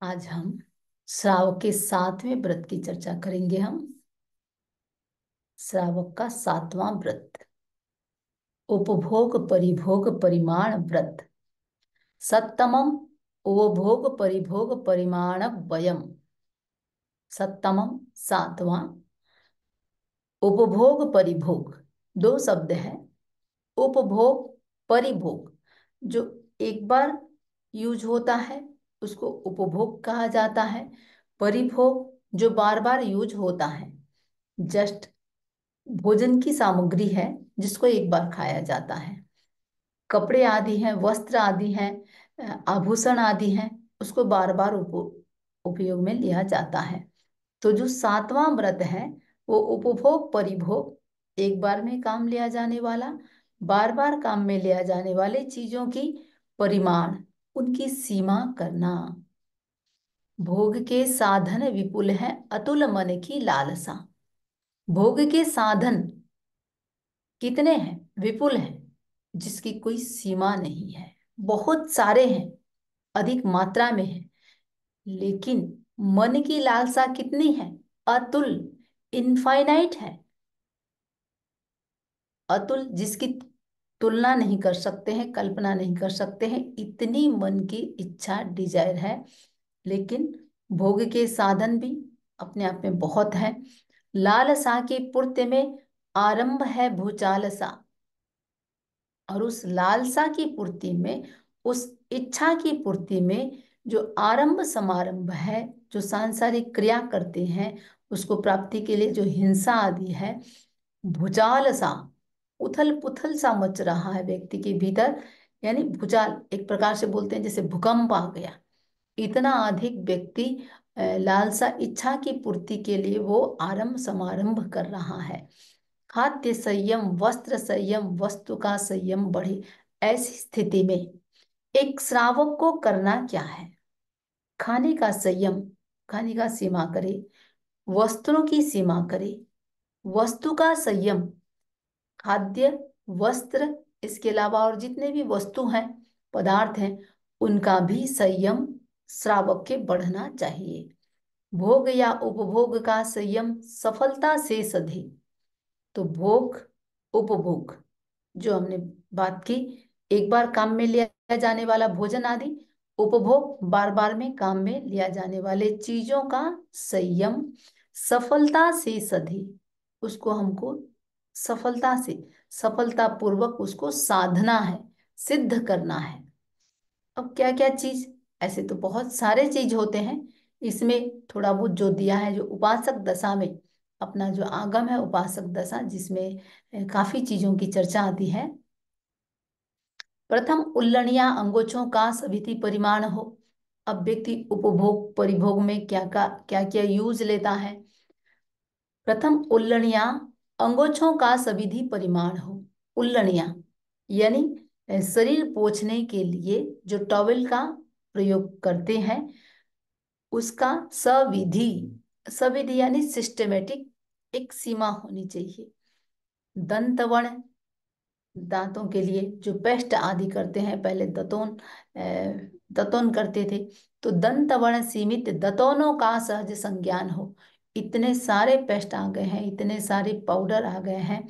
आज हम श्रावक के 7वें व्रत की चर्चा करेंगे। हम श्रावक का 7वां व्रत उपभोग परिभोग परिमाण व्रत। सत्तमम उपभोग परिभोग परिमाण वयम। सत्तमम 7वां, उपभोग परिभोग दो शब्द है। उपभोग परिभोग जो एक बार यूज होता है उसको उपभोग कहा जाता है। परिभोग जो बार बार यूज होता है, जस्ट भोजन की सामग्री है जिसको एक बार खाया जाता है। कपड़े आदि हैं, वस्त्र आदि हैं, आभूषण आदि हैं, उसको बार बार उपयोग में लिया जाता है। तो जो 7वां व्रत है वो उपभोग परिभोग, एक बार में काम लिया जाने वाला, बार बार काम में लिया जाने वाले चीजों की परिमाण, उनकी सीमा करना। भोग के साधन विपुल है, अतुल मन की लालसा। भोग के साधन कितने हैं? विपुल हैं, जिसकी कोई सीमा नहीं है। बहुत सारे हैं, अधिक मात्रा में है। लेकिन मन की लालसा कितनी है? अतुल, इनफाइनाइट है। अतुल, जिसकी तुलना नहीं कर सकते हैं, कल्पना नहीं कर सकते हैं, इतनी मन की इच्छा, डिजायर है। लेकिन भोग के साधन भी अपने आप में बहुत है। लालसा की पूर्ति में आरंभ है भूचाल सा। और उस लालसा की पूर्ति में, उस इच्छा की पूर्ति में जो आरंभ समारंभ है, जो सांसारिक क्रिया करते हैं उसको प्राप्ति के लिए, जो हिंसा आदि है, भूचाल सा, उथल पुथल सा मच रहा है व्यक्ति के भीतर। यानी भूचाल एक प्रकार से बोलते हैं जैसे भूकंप आ गया, इतना अधिक व्यक्ति लालसा इच्छा की पूर्ति के लिए वो आरंभ समारंभ कर रहा है। खाद्य संयम, वस्त्र संयम, वस्तु का संयम बढ़े, ऐसी स्थिति में एक श्रावक को करना क्या है? खाने का संयम, खाने का सीमा करे। वस्त्रों की सीमा करे, वस्तु का संयम। खाद्य, वस्त्र, इसके अलावा और जितने भी वस्तु हैं, पदार्थ हैं, उनका भी संयम श्रावक के बढ़ना चाहिए। भोग या उपभोग का संयम सफलता से सधे। तो भोग, उपभोग जो हमने बात की, एक बार काम में लिया जाने वाला भोजन आदि। उपभोग बार बार में काम में लिया जाने वाले चीजों का संयम सफलता से सधी, उसको हमको सफलता से, सफलता पूर्वक उसको साधना है, सिद्ध करना है। अब क्या क्या चीज, ऐसे तो बहुत सारे चीज होते हैं। इसमें थोड़ा बहुत जो दिया है, जो उपासक दशा में अपना जो आगम है, उपासक दशा, जिसमें काफी चीजों की चर्चा आती है। प्रथम उल्लणिया अंगोछों का सविधि परिमाण हो। अब व्यक्ति उपभोग परिभोग में क्या क्या यूज लेता है। प्रथम उल्लणिया अंगोछों का सविधि परिमाण हो। उल्लणिया यानी शरीर पोंछने के लिए जो टॉवेल का प्रयोग करते हैं, उसका सविधि, सविधि यानी सिस्टमेटिक, एक सीमा होनी चाहिए। दंतवण, दांतों के लिए जो पेस्ट आदि करते हैं, पहले दतोन करते थे, तो दंतवर्ण सीमित दतोनों का सहज संज्ञान हो। इतने सारे पेस्ट आ गए हैं, इतने सारे पाउडर आ गए हैं,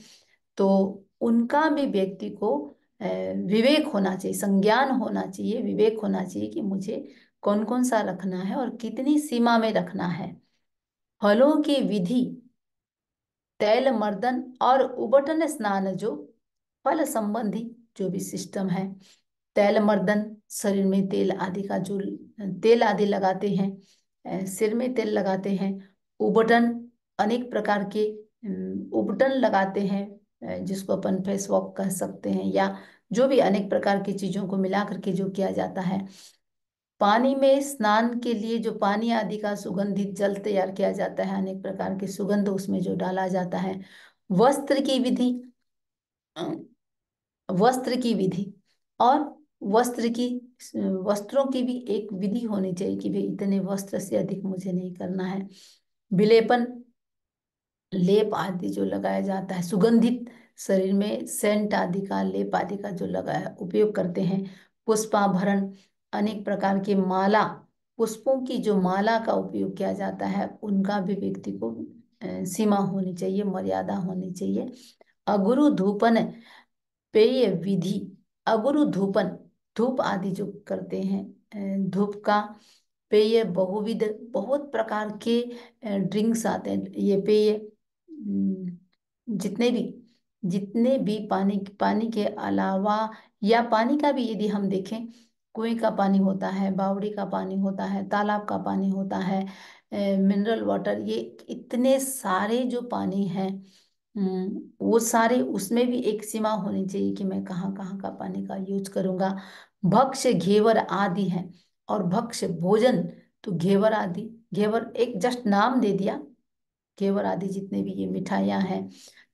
तो उनका भी व्यक्ति को विवेक होना चाहिए, संज्ञान होना चाहिए, विवेक होना चाहिए कि मुझे कौन कौन सा रखना है और कितनी सीमा में रखना है। फलों की विधि, तैल मर्दन और उबटन स्नान, जो फल संबंधी जो भी सिस्टम है। तैल मर्दन, शरीर में तेल आदि का जो तेल आदि लगाते हैं, सिर में तेल लगाते हैं। उबटन, अनेक प्रकार के उबटन लगाते हैं, जिसको अपन फेस वॉश कह सकते हैं, या जो भी अनेक प्रकार की चीजों को मिला करके जो किया जाता है। पानी में स्नान के लिए जो पानी आदि का सुगंधित जल तैयार किया जाता है, अनेक प्रकार के सुगंध उसमें जो डाला जाता है। वस्त्र की विधि, अ, वस्त्र की विधि, और वस्त्र की, वस्त्रों की भी एक विधि होनी चाहिए कि भाई इतने वस्त्र से अधिक मुझे नहीं करना है। विलेपन, लेप आदि जो लगाया जाता है, सुगंधित, शरीर में सेंट आदि का, लेप आदि का जो लगाया उपयोग करते हैं। पुष्पाभरण, अनेक प्रकार के माला, पुष्पों की जो माला का उपयोग किया जाता है उनका भी व्यक्ति को सीमा होनी चाहिए, मर्यादा होनी चाहिए। अगुरु धूपन पेय विधि। अगुरु धूपन, धूप आदि जो करते हैं, धूप का पेय बहुविध, बहुत प्रकार के ड्रिंक्स आते हैं, ये पेय जितने भी पानी पानी के अलावा, या पानी का भी यदि हम देखें, कुएं का पानी होता है, बावड़ी का पानी होता है, तालाब का पानी होता है, मिनरल वाटर, ये इतने सारे जो पानी हैं, वो सारे, उसमें भी एक सीमा होनी चाहिए कि मैं कहाँ कहाँ का पानी का यूज करूंगा। भक्ष्य घेवर आदि है, और भक्ष्य भोजन, तो घेवर आदि, घेवर एक जस्ट नाम दे दिया, घेवर आदि जितने भी ये मिठाइयाँ हैं।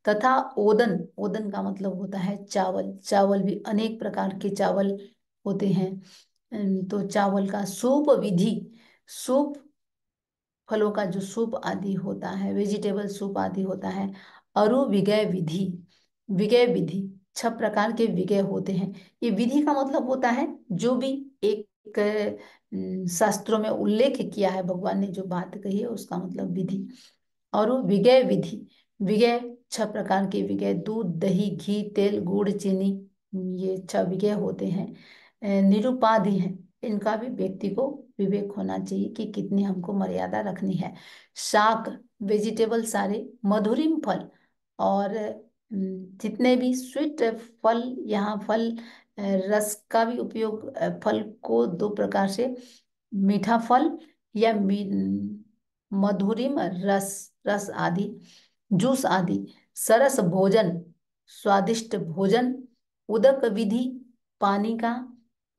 तथा ओदन, ओदन का मतलब होता है चावल, चावल भी अनेक प्रकार के चावल होते हैं। तो चावल का सूप विधि, सूप, फलों का जो सूप आदि होता है, वेजिटेबल सूप आदि होता है। अरु विगय विधि, विगय विधि, 6 प्रकार के विगय होते हैं। ये विधि का मतलब होता है जो भी एक शास्त्रों में उल्लेख किया है, भगवान ने जो बात कही है उसका मतलब विधि। और वो विगय विधि, विगय 6 प्रकार के विगय, दूध दही घी तेल गुड़ चीनी, ये 6 विगय होते हैं। निरुपाधि हैं, इनका भी व्यक्ति को विवेक होना चाहिए कि कितनी हमको मर्यादा रखनी है। शाक, वेजिटेबल सारे, मधुरिम फल, और जितने भी स्वीट फल, यहाँ फल रस का भी उपयोग, फल को 2 प्रकार से, मीठा फल या मधुरिम रस, रस आदि, जूस आदि। सरस भोजन, स्वादिष्ट भोजन। उदक विधि, पानी का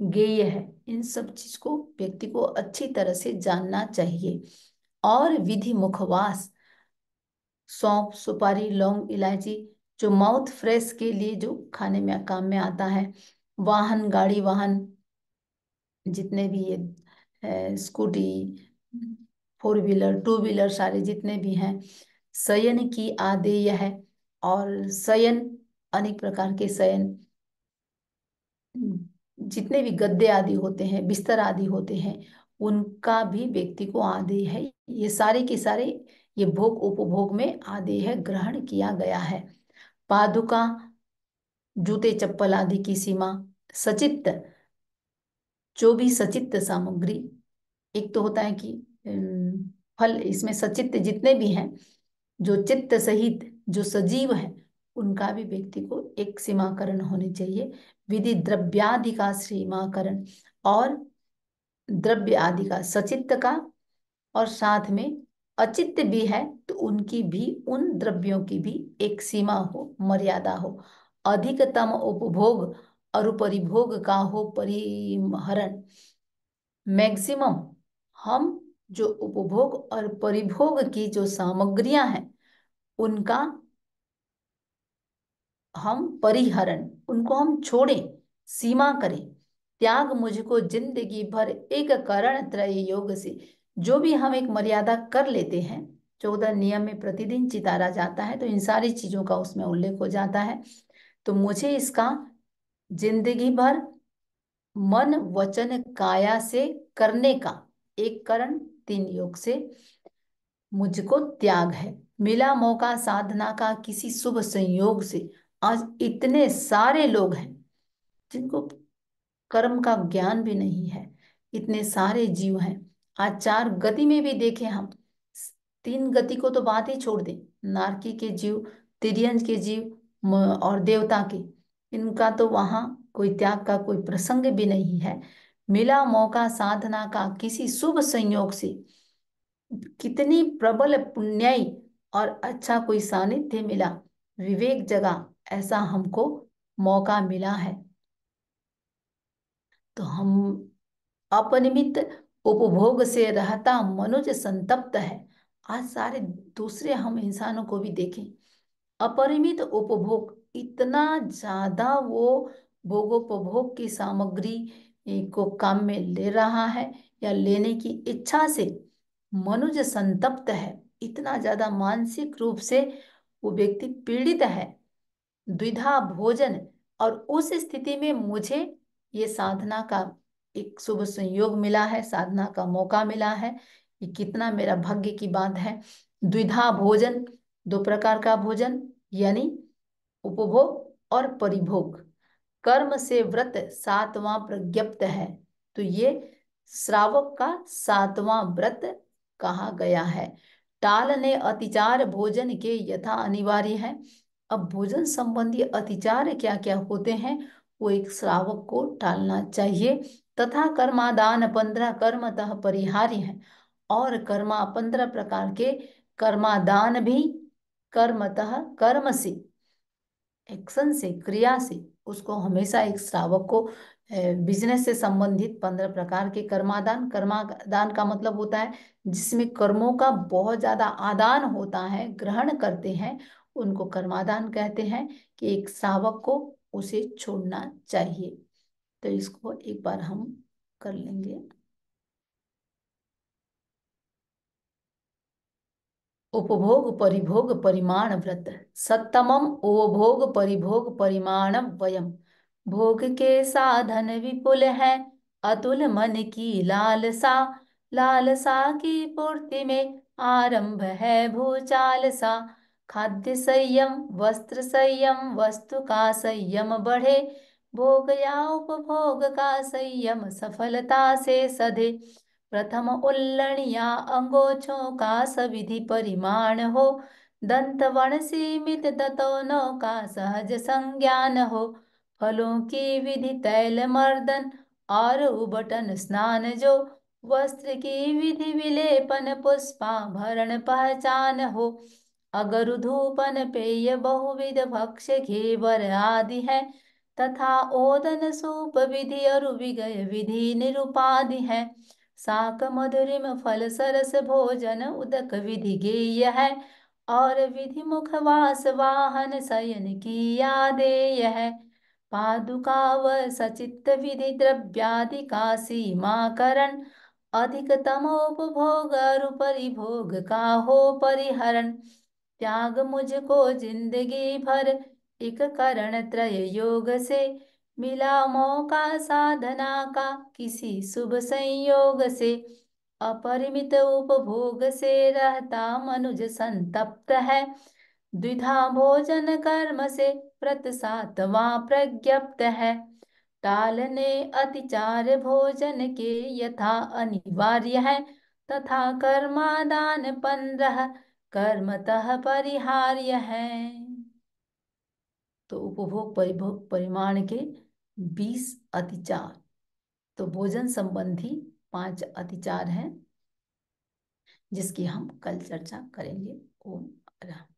गेय है। इन सब चीज को व्यक्ति को अच्छी तरह से जानना चाहिए। और विधि मुखवास, सौंफ सुपारी लौंग इलायची, जो माउथ फ्रेश के लिए जो खाने में काम में आता है। वाहन गाड़ी वाहन, जितने भी ये स्कूटी, 4 व्हीलर 2 व्हीलर सारे जितने भी हैं। शयन की आदेय है, और शयन, अनेक प्रकार के शयन, जितने भी गद्दे आदि होते हैं, बिस्तर आदि होते हैं, उनका भी व्यक्ति को आदेय है। ये सारे के सारे, ये भोग उपभोग में आदेय है, ग्रहण किया गया है। पादुका, जूते चप्पल आदि की सीमा। सचित्त, जो भी सचित्त सामग्री, एक तो होता है कि फल, इसमें सचित्त जितने भी हैं, जो चित्त सहित जो सजीव है, उनका भी व्यक्ति को एक सीमाकरण होनी चाहिए। विधि द्रव्यादि का सीमाकरण, और द्रव्य आदि का, सचित्त का, और साथ में अचित्त भी है तो उनकी भी, उन द्रव्यों की भी एक सीमा हो, मर्यादा हो। अधिकतम उपभोग और परिभोग का हो परिहरण। मैक्सिमम, हम जो उपभोग और परिभोग की जो सामग्रियां हैं, उनका हम परिहरण, उनको हम छोड़ें, सीमा करें। त्याग मुझको जिंदगी भर एक करण त्रय योग से। जो भी हम एक मर्यादा कर लेते हैं, 14 नियम में प्रतिदिन चितारा जाता है, तो इन सारी चीजों का उसमें उल्लेख हो जाता है। तो मुझे इसका जिंदगी भर मन वचन काया से करने का, एक करण 3 योग से मुझको त्याग है। मिला मौका साधना का किसी शुभ संयोग से। आज इतने सारे लोग हैं जिनको कर्म का ज्ञान भी नहीं है, इतने सारे जीव हैं। आज 4 गति में भी देखें हम, 3 गति को तो बात ही छोड़ दें, नारकी के जीव, तिर्यंज के जीव, और देवता के, इनका तो वहां कोई त्याग का कोई प्रसंग भी नहीं है। मिला मौका साधना का किसी शुभ संयोग से, कितनी प्रबल पुण्याई और अच्छा कोई सानिध्य मिला, विवेक जगा, ऐसा हमको मौका मिला है, तो हम अपनिमित उपभोग से रहता मनुज संतप्त है। आज सारे दूसरे हम इंसानों को भी देखें, अपरिमित उपभोग, इतना ज्यादा वो भोगोपभोग की सामग्री को काम में ले रहा है, या लेने की इच्छा से मनुज संतप्त है, इतना ज्यादा मानसिक रूप से वो व्यक्ति पीड़ित है। द्विधा भोजन, और उस स्थिति में मुझे ये साधना का एक शुभ संयोग मिला है, साधना का मौका मिला है, ये कितना मेरा भाग्य की बात है। द्विधा भोजन, दो प्रकार का भोजन, यानी उपभोग और परिभोग। कर्म से व्रत सातवां प्रज्ञप्त है, तो ये श्रावक का सातवां व्रत कहा गया है। टालने अतिचार भोजन के यथा अनिवार्य है। अब भोजन संबंधी अतिचार क्या क्या होते हैं, वो एक श्रावक को टालना चाहिए। तथा कर्मादान 15 कर्मतः परिहार्य है, और कर्मा 15 प्रकार के कर्मादान भी कर्मतः, कर्म से, एक्शन से, क्रिया से, उसको हमेशा एक श्रावक को बिजनेस से संबंधित 15 प्रकार के कर्मादान, कर्मादान का मतलब होता है जिसमें कर्मों का बहुत ज्यादा आदान होता है, ग्रहण करते हैं, उनको कर्मादान कहते हैं, कि एक श्रावक को उसे छोड़ना चाहिए। तो इसको एक बार हम कर लेंगे। उपभोग परिभोग परिमाण व्रत। सत्तमम उपभोग परिभोग परिमाण वयम। भोग के साधन विपुल है, अतुल मन की लालसा। लालसा की पूर्ति में आरंभ है भूचाल सा। खाद्य संयम वस्त्र संयम वस्तु का संयम बढ़े। भोग या उपभोग का संयम सफलता से सधे। प्रथम उल्लणिया अंगोछों का सविधि परिमाण हो। दंत वर्ण सीमित दतोनों का सहज संज्ञान हो। फलों की विधि तैल मर्दन और उबटन स्नान जो। वस्त्र की विधि विलेपन पुष्पाभरण पहचान हो। अगर धूपन पेय बहुविध भक्ष्य घेवर आदि है। तथा ओदन सूप विधि और विगय विधि निरुपाधि है। शाक मधुरिम फल सरस भोजन उदक विधि गेय है। और विधि मुखवास वाहन शयन की आदेय है। पादुका व सचित विधि द्रव्यादि का सीमाकरण। अधिकतमोपभोग और परिभोग का हो परिहरण। त्याग मुझको जिंदगी भर एक करण त्रय योग से। मिला मौका साधना का किसी शुभ संयोग से। अपरिमित उपभोग से रहता मनुज संतप्त है। द्विधा भोजन कर्म से व्रत सातवां प्रज्ञप्त है। टालने अतिचार भोजन के यथा अनिवार्य है। तथा कर्मादान 15 कर्मतः परिहार्य है। तो उपभोग परिभोग परिमाण के 20 अतिचार, तो भोजन संबंधी 5 अतिचार हैं जिसकी हम कल चर्चा करेंगे। ओम राम।